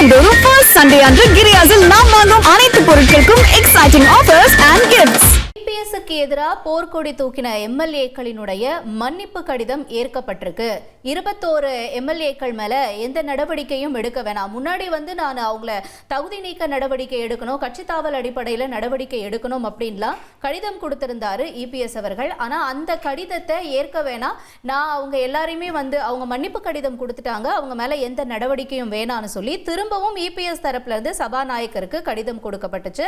ஆண்டுதோறும் first Sunday அன்று கிரியாஸில் நாம் வாங்கும் அனைத்து பொருட்களுக்கும் எக்ஸைட்டிங் ஆஃபர்ஸ் அண்ட் கிஃப்ட்ஸ். இபிஎஸ்க்கு எதிராக போர்க்கொடி தூக்கின எம்எல்ஏக்களினுடைய மன்னிப்பு கடிதம் ஏற்கப்பட்டிருக்கு. 21 எம்எல்ஏக்கள் மேல எந்த நடவடிக்கையும் எடுக்க வேணாம். முன்னாடி நான் அவங்கள தகுதி நீக்க நடவடிக்கை எடுக்கணும், கட்சி தாவல் அடிப்படையில் நடவடிக்கை எடுக்கணும் அப்படின்லாம் கடிதம் கொடுத்திருந்தாரு இபிஎஸ் அவர்கள். ஆனா அந்த கடிதத்தை ஏற்க வேணாம், நான் அவங்க எல்லாரையுமே அவங்க மன்னிப்பு கடிதம் கொடுத்துட்டாங்க, அவங்க மேல எந்த நடவடிக்கையும் வேணான்னு சொல்லி திரும்பவும் இபிஎஸ் தரப்புல இருந்து சபாநாயகருக்கு கடிதம் கொடுக்கப்பட்டுச்சு.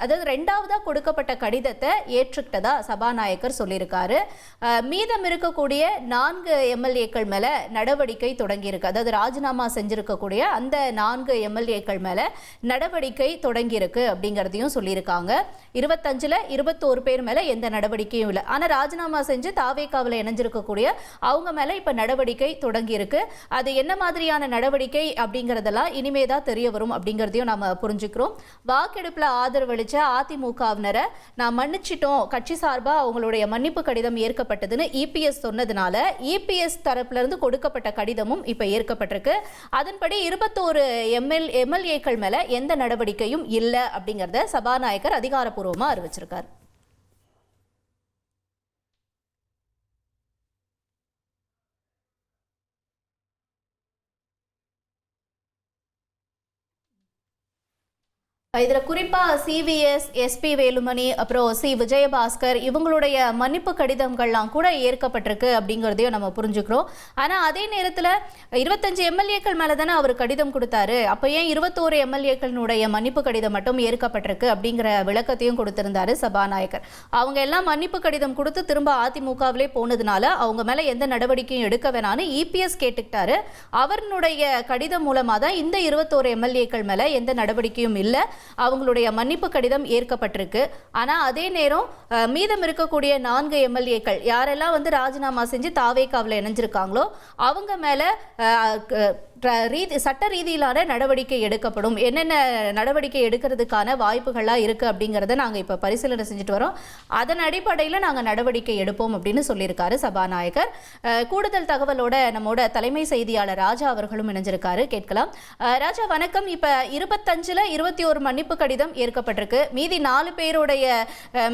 அதாவது ரெண்டாவதா கொடுக்கப்பட்ட கடிதத்தை ஏற்றுக்கிட்டதா சபாநாயகர் சொல்லியிருக்காரு. மீதம் இருக்கக்கூடிய 4 எம்எல்ஏக்கள் மேல நடவடிக்கை தொடங்கி இருக்கு. அதாவது ராஜினாமா செஞ்சிருக்கக்கூடிய அந்த 4 எம்எல்ஏக்கள் மேல நடவடிக்கை தொடங்கி இருக்கு அப்படிங்கிறதையும் சொல்லியிருக்காங்க. 25ல 21 பேர் மேல எந்த நடவடிக்கையும் இல்லை. ஆனா ராஜினாமா செஞ்சு தாவேகாவில் இணைஞ்சிருக்கக்கூடிய அவங்க மேல இப்ப நடவடிக்கை தொடங்கி இருக்கு. அது என்ன மாதிரியான நடவடிக்கை அப்படிங்கறதெல்லாம் இனிமேதான் தெரிய வரும் அப்படிங்கிறதையும் நாம புரிஞ்சுக்கிறோம். வாக்கெடுப்புல ஆதரவளிச்ச அதிமுகவினரை நான் மன்னிச்சிட்டோம், கட்சி சார்பா அவங்களுடைய மன்னிப்பு கடிதம் ஏற்கப்பட்டதுன்னு இபிஎஸ் சொன்னதுனால இபிஎஸ் தரப்புல இருந்து கொடுக்கப்பட்ட கடிதமும் இப்ப ஏற்கப்பட்டிருக்கு. அதன்படி 21 எம்எல்ஏக்கள் மேல எந்த நடவடிக்கையும் இல்லை அப்படிங்கறத சபாநாயகர் அதிகாரப்பூர்வமா அறிவிச்சிருக்கார். இதில் குறிப்பாக சிவிஎஸ், எஸ்பி வேலுமணி, அப்புறம் சி விஜயபாஸ்கர் இவங்களுடைய மன்னிப்பு கடிதங்கள்லாம் கூட ஏற்கப்பட்டிருக்கு அப்படிங்கிறதையும் நம்ம புரிஞ்சுக்கிறோம். ஆனால் அதே நேரத்தில் 25 எம்எல்ஏக்கள் மேலே தானே அவர் கடிதம் கொடுத்தாரு, அப்போ ஏன் 21 எம்எல்ஏக்களினுடைய மன்னிப்பு கடிதம் மட்டும் ஏற்கப்பட்டிருக்கு அப்படிங்கிற விளக்கத்தையும் கொடுத்திருந்தாரு சபாநாயகர். அவங்க எல்லாம் மன்னிப்பு கடிதம் கொடுத்து திரும்ப அதிமுகவிலே போனதுனால அவங்க மேலே எந்த நடவடிக்கையும் எடுக்க வேணான்னு இபிஎஸ் கேட்டுக்கிட்டாரு. அவருடைய கடிதம் மூலமாக தான் இந்த 21 எம்எல்ஏக்கள் மேலே எந்த நடவடிக்கையும் இல்லை, அவங்களுடைய மன்னிப்பு கடிதம் ஏற்கப்பட்டிருக்கு. ஆனா அதே நேரம் மீதம் இருக்கக்கூடிய 4 எம்எல்ஏக்கள் யாரெல்லாம் ராஜினாமா செஞ்சு தாவேகாவில் இணைஞ்சிருக்காங்களோ அவங்க மேல சட்ட ரீதியிலான நடவடிக்கை எடுக்கப்படும். என்னென்ன நடவடிக்கை எடுக்கிறதுக்கான வாய்ப்புகள்லாம் இருக்கு அப்படிங்கிறத நாங்கள் இப்போ பரிசீலனை செஞ்சுட்டு வரோம். அதன் அடிப்படையில் நாங்கள் நடவடிக்கை எடுப்போம் அப்படின்னு சொல்லியிருக்காரு சபாநாயகர். கூடுதல் தகவலோட நம்மோட தலைமை செய்தியாளர் ராஜா அவர்களும் இணைஞ்சிருக்காரு, கேட்கலாம். ராஜா வணக்கம். இப்போ 25ல் 21 மன்னிப்பு கடிதம் ஏற்கப்பட்டிருக்கு. மீதி 4 பேருடைய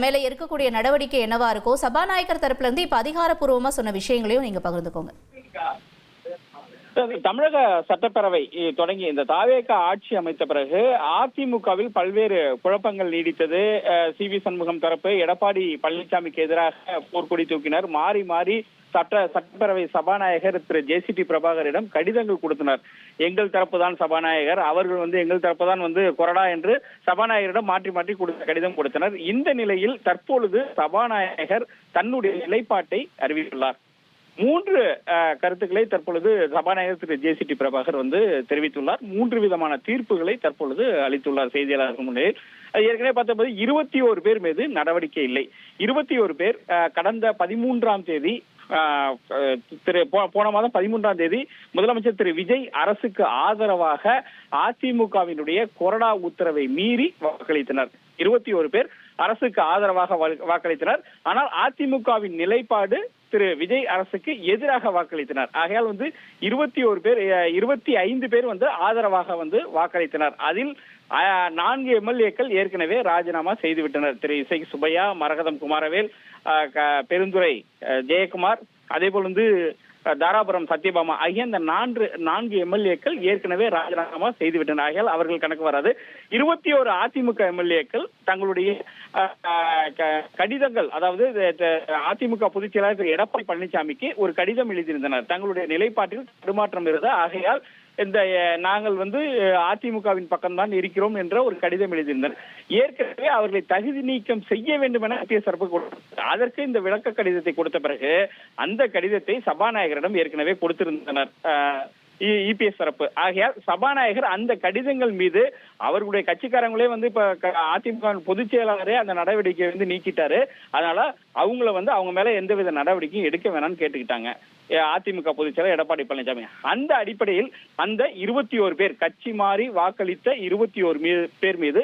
மேலே இருக்கக்கூடிய நடவடிக்கை என்னவா இருக்கும்? சபாநாயகர் தரப்புல இருந்து இப்போ அதிகாரப்பூர்வமாக சொன்ன விஷயங்களையும் நீங்க பகிர்ந்துக்கோங்க. தமிழக சட்டப்பேரவை தொடங்கி இந்த தாவேகா ஆட்சி அமைத்த பிறகு அதிமுகவில் பல்வேறு குழப்பங்கள் நீடித்தது. சி.வி. சண்முகம் தரப்பு எடப்பாடி பழனிசாமிக்கு எதிராக போர்க்கொடி தூக்கினர். மாறி மாறி சட்டப்பேரவை சபாநாயகர் திரு ஜே.சி.டி. பிரபாகரிடம் கடிதங்கள் கொடுத்தனர். எங்கள் தரப்பு தான் சபாநாயகர், அவர்கள் எங்கள் தரப்பு தான் கொறடா என்று சபாநாயகரிடம் மாற்றி மாற்றி கடிதம் கொடுத்தனர். இந்த நிலையில் தற்பொழுது சபாநாயகர் தன்னுடைய நிலைப்பாட்டை அறிவித்துள்ளார். 3 கருத்துக்களை தற்பொழுது சபாநாயகர் திரு ஜே.சி.டி. பிரபாகர் தெரிவித்துள்ளார். 3 விதமான தீர்ப்புகளை தற்பொழுது அளித்துள்ளார் செய்தியாளர்கள் முன்னிலையில். ஏற்கனவே பார்த்தபோது 21 பேர் மீது நடவடிக்கை இல்லை. 21 பேர் கடந்த 13ஆம் தேதி போன மாதம் 13ஆம் தேதி முதலமைச்சர் திரு விஜய் அரசுக்கு ஆதரவாக அதிமுகவினுடைய கொறடா உத்தரவை மீறி வாக்களித்தனர். 21 பேர் அரசுக்கு ஆதரவாக வாக்களித்தனர். ஆனால் அதிமுகவின் நிலைப்பாடு திரு விஜய் அரசுக்கு எதிராக வாக்களித்தனர். ஆகையால் 21 பேர் 25 பேர் ஆதரவாக வாக்களித்தனர். அதில் 4 எம்எல்ஏக்கள் ஏற்கனவே ராஜினாமா செய்துவிட்டனர். திரு இசை சுப்பையா, மரகதம் குமாரவேல், பெருந்துரை ஜெயக்குமார், அதே போல் தாராபுரம் சத்யபாமா ஆகிய இந்த 4 எம்எல்ஏக்கள் ஏற்கனவே ராஜினாமா செய்துவிட்டனர். ஆகையால் அவர்கள் கணக்கு வராது. 21 அதிமுக எம்எல்ஏக்கள் தங்களுடைய கடிதங்கள், அதாவது அதிமுக பொதுச் செயலாளர் திரு எடப்பாடி பழனிசாமிக்கு ஒரு கடிதம் எழுதியிருந்தனர். தங்களுடைய நிலைப்பாட்டில் தடுமாற்றம் இருந்தது. ஆகையால் நாங்கள் அதிமுகவின் பக்கம்தான் இருக்கிறோம் என்ற ஒரு கடிதம் எழுதியிருந்தனர். ஏற்கனவே அவர்களை தகுதி நீக்கம் செய்ய வேண்டும் என தரப்பு அதற்கு இந்த விளக்க கடிதத்தை கொடுத்த பிறகு அந்த கடிதத்தை சபாநாயகரிடம் ஏற்கனவே கொடுத்திருந்தனர் இபிஎஸ் தரப்பு. ஆகையால் சபாநாயகர் அந்த கடிதங்கள் மீது அவர்களுடைய கட்சிக்காரங்களே இப்ப அதிமுக பொதுச் செயலாளரே அந்த நடவடிக்கையை நீக்கிட்டாரு. அதனால அவங்கள அவங்க மேல எந்தவித நடவடிக்கையும் எடுக்க வேணாம்னு கேட்டுக்கிட்டாங்க அதிமுக பொதுச் செயலாளர் எடப்பாடி பழனிசாமி. அந்த அடிப்படையில் அந்த 21 பேர் கட்சி மாறி வாக்களித்த 21 பேர் மீது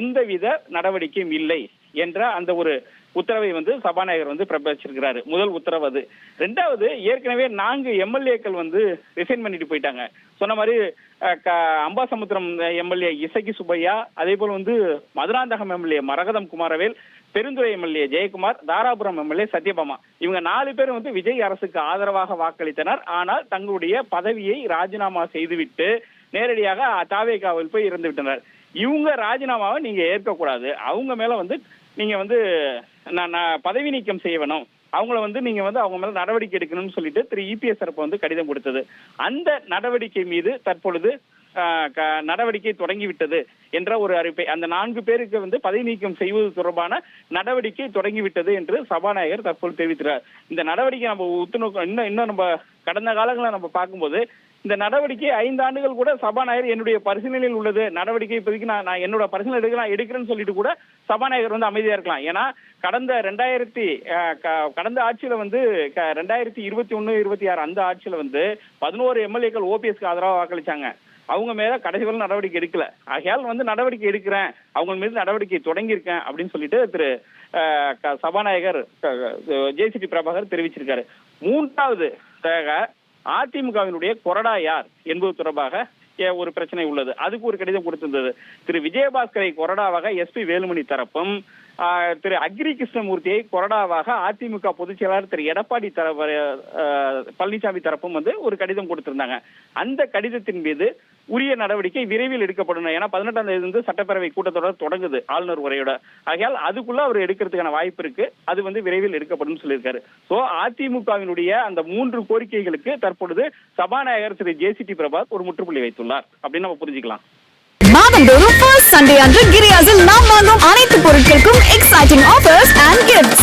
எந்தவித நடவடிக்கையும் இல்லை என்ற அந்த ஒரு உத்தரவை சபாநாயகர் பிறப்பிச்சிருக்கிறாரு. முதல் உத்தரவு அது. ரெண்டாவது, ஏற்கனவே 4 எம்எல்ஏக்கள் ரிசைன் பண்ணிட்டு போயிட்டாங்க. சொன்ன மாதிரி அம்பாசமுத்திரம் எம்எல்ஏ இசக்கி சுப்பையா, அதே போல வந்து மதுராந்தகம் எம்எல்ஏ மரகதம் குமாரவேல், பெருந்துறை எம்எல்ஏ ஜெயக்குமார், தாராபுரம் எம்எல்ஏ சத்யபாமா, இவங்க 4 பேர் வந்து விஜய் அரசுக்கு ஆதரவாக வாக்களித்தனர். ஆனால் தங்களுடைய பதவியை ராஜினாமா செய்துவிட்டு நேரடியாக தாவேகாவில் போய் இருந்து விட்டனர். இவங்க ராஜினாமாவை நீங்க ஏற்கக்கூடாது, அவங்க மேல வந்து நீங்க வந்து நான் பதவி நீக்கம் செய்ய வேணும், அவங்கள வந்து நீங்க வந்து அவங்க மேல நடவடிக்கை எடுக்கணும்னு சொல்லிட்டு திரு இபிஎஸ் தரப்பு வந்து கடிதம் கொடுத்தது. அந்த நடவடிக்கை மீது தற்பொழுது நடவடிக்கை தொடங்கிவிட்டது என்ற ஒரு அறிவிப்பை, அந்த 4 பேருக்கு வந்து பதவி நீக்கம் செய்வது தொடர்பான நடவடிக்கை தொடங்கிவிட்டது என்று சபாநாயகர் தற்போது தெரிவித்தார். இந்த நடவடிக்கை நம்ம உத்துநோக்கம் இன்னும் நம்ம கடந்த காலங்களில் நம்ம பார்க்கும்போது இந்த நடவடிக்கை 5 ஆண்டுகள் கூட சபாநாயகர் என்னுடைய பரிசீலனையில் உள்ளது, நடவடிக்கை இப்போதைக்கு நான் என்னோட பரிசீலனை எடுக்கிறேன்னு சொல்லிட்டு கூட சபாநாயகர் வந்து அமைதியா இருக்கலாம். ஏன்னா கடந்த ஆட்சியில வந்து 2021-26 அந்த ஆட்சியில வந்து 11 எம்எல்ஏக்கள் ஓபிஎஸ்க்கு ஆதரவாக வாக்களிச்சாங்க. அவங்க மேல கடைசி வரை நடவடிக்கை எடுக்கல. ஆகையால் வந்து நடவடிக்கை எடுக்கிறேன், அவங்க மீது நடவடிக்கை தொடங்கியிருக்கேன் அப்படின்னு சொல்லிட்டு திரு சபாநாயகர் ஜேசிடி பிரபாகர் தெரிவிச்சிருக்காரு. 3வது அதிமுகவினுடைய கொறடா யார் என்பது தொடர்பாக ஒரு பிரச்சனை உள்ளது. அதுக்கு ஒரு கடிதம் கொடுத்திருந்தது. திரு விஜயபாஸ்கரை கொறடாவாக எஸ்பி வேலுமணி தரப்பும், திரு அக்ரி கிருஷ்ணமூர்த்தியை கொறடாவாக அதிமுக பொதுச் செயலாளர் திரு எடப்பாடி பழனிசாமி தரப்பும் வந்து ஒரு கடிதம் கொடுத்திருந்தாங்க. அந்த கடிதத்தின் மீது உரிய நடவடிக்கை விரைவில் எடுக்கப்படும். ஏன்னா 18ஆம் தேதி வந்து சட்டப்பேரவை கூட்டத்தொடர் தொடங்குது ஆளுநர் உரையோட. ஆகையால் அதுக்குள்ள அவர் எடுக்கிறதுக்கான வாய்ப்பு இருக்கு, அது வந்து விரைவில் எடுக்கப்படும் சொல்லியிருக்காரு. சோ அதிமுகவினுடைய அந்த 3 கோரிக்கைகளுக்கு தற்பொழுது சபாநாயகர் திரு ஜேசிடி பிரபாகர் ஒரு முற்றுப்புள்ளி வைத்துள்ளார் அப்படின்னு நம்ம புரிஞ்சுக்கலாம். மாதந்தோறும் ஃபர்ஸ்ட் சண்டே அன்று கிரியாஸில் நாம் வாங்கும் அனைத்து பொருட்களுக்கும் எக்ஸைட்டிங் ஆஃபர்ஸ் அண்ட் கிஃப்ட்ஸ்.